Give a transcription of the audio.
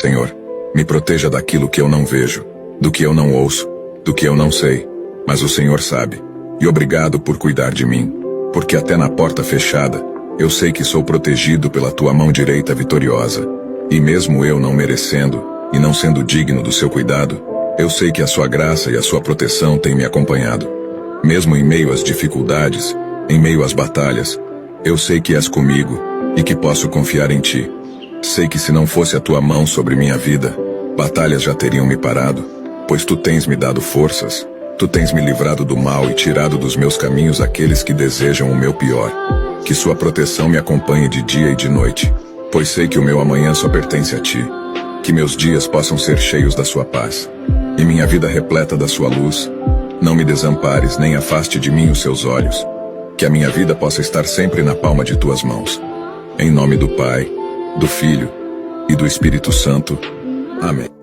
Senhor, me proteja daquilo que eu não vejo, do que eu não ouço, do que eu não sei, mas o Senhor sabe. E obrigado por cuidar de mim, porque até na porta fechada, eu sei que sou protegido pela tua mão direita vitoriosa. E mesmo eu não merecendo, e não sendo digno do seu cuidado, eu sei que a sua graça e a sua proteção têm me acompanhado. Mesmo em meio às dificuldades, em meio às batalhas, eu sei que és comigo, e que posso confiar em ti. Sei que se não fosse a tua mão sobre minha vida, batalhas já teriam me parado, pois tu tens me dado forças, tu tens me livrado do mal e tirado dos meus caminhos aqueles que desejam o meu pior. Que sua proteção me acompanhe de dia e de noite, pois sei que o meu amanhã só pertence a ti. Que meus dias possam ser cheios da sua paz, e minha vida repleta da sua luz. Não me desampares, nem afaste de mim os seus olhos. Que a minha vida possa estar sempre na palma de tuas mãos. Em nome do Pai, do Filho e do Espírito Santo. Amém.